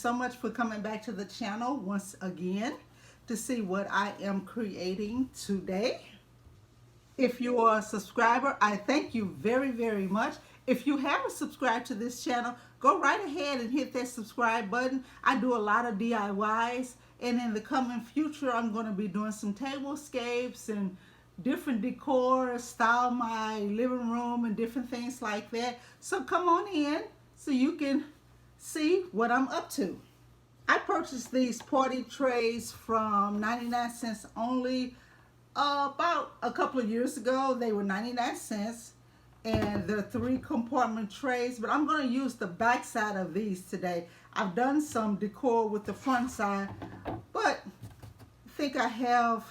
so much for coming back to the channel once again to see what I am creating today. If you are a subscriber, I thank you very, very much. If you haven't subscribed to this channel, go right ahead and hit that subscribe button. I do a lot of DIYs, and in the coming future, I'm going to be doing some tablescapes and different decor, style my living room and different things like that. So come on in so you can see what I'm up to. I purchased these party trays from 99 cents only about a couple of years ago. They were 99 cents and they're 3 compartment trays, but I'm going to use the back side of these today. I've done some decor with the front side, but I think I have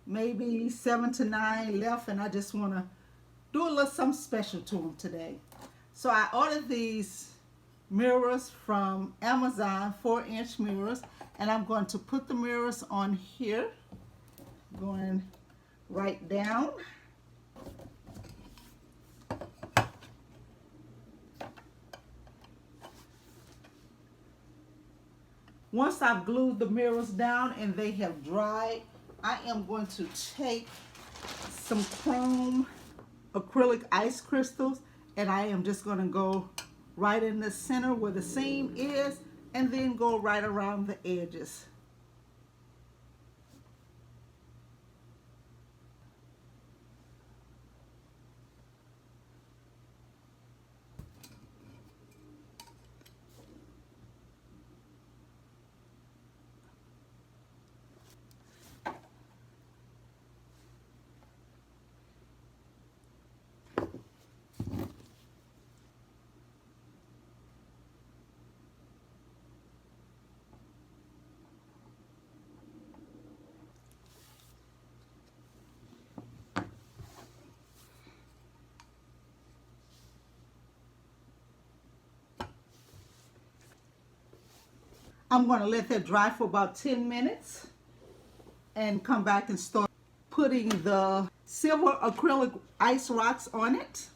maybe 7 to 9 left, and I just want to do a little something special to them today. So I ordered these mirrors from Amazon, 4-inch mirrors, and I'm going to put the mirrors on here, going right down. Once I've glued the mirrors down and they have dried, I am going to take some chrome acrylic ice crystals, and I am just going to go right in the center where the seam is, and then go right around the edges. I'm going to let that dry for about 10 minutes and come back and start putting the silver acrylic ice rocks on it.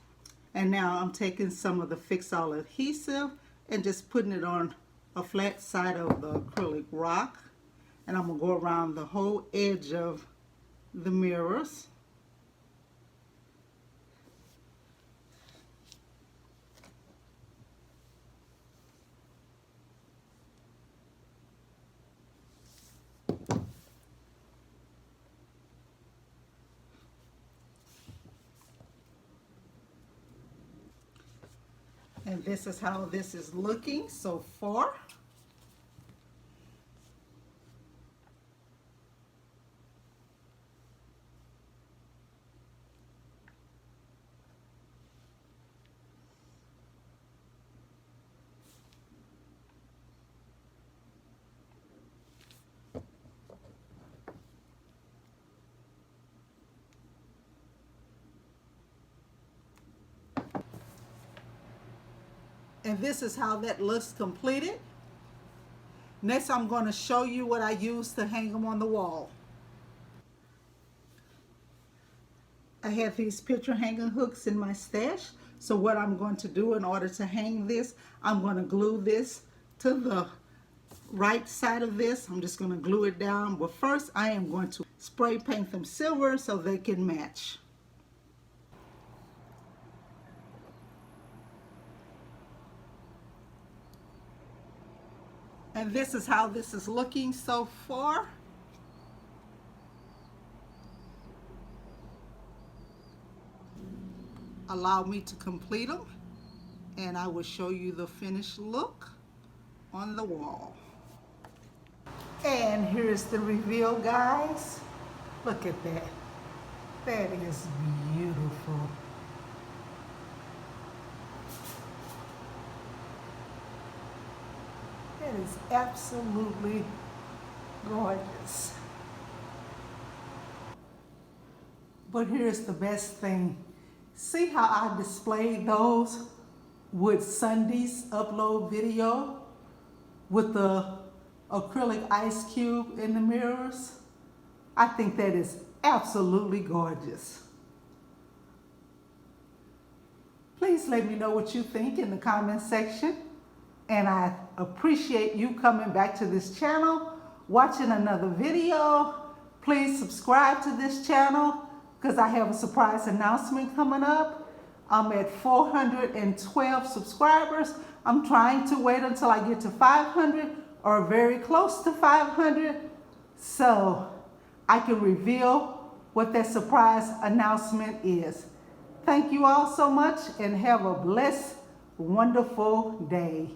And now I'm taking some of the Fix All adhesive and just putting it on a flat side of the acrylic rock. And I'm going to go around the whole edge of the mirrors. And this is how this is looking so far. And this is how that looks completed. Next, I'm going to show you what I use to hang them on the wall. I have these picture hanging hooks in my stash. So what I'm going to do in order to hang this, I'm going to glue this to the right side of this. I'm just going to glue it down. But first, I am going to spray paint them silver so they can match. And this is how this is looking so far. Allow me to complete them, and I will show you the finished look on the wall. And here's the reveal, guys. Look at that. That is beautiful. That is absolutely gorgeous. But here's the best thing. See how I displayed those with Sunday's upload video with the acrylic ice cube in the mirrors? I think that is absolutely gorgeous. Please let me know what you think in the comment section. and I appreciate you coming back to this channel, watching another video. Please subscribe to this channel because I have a surprise announcement coming up. I'm at 412 subscribers. I'm trying to wait until I get to 500 or very close to 500 so I can reveal what that surprise announcement is. Thank you all so much and have a blessed, wonderful day.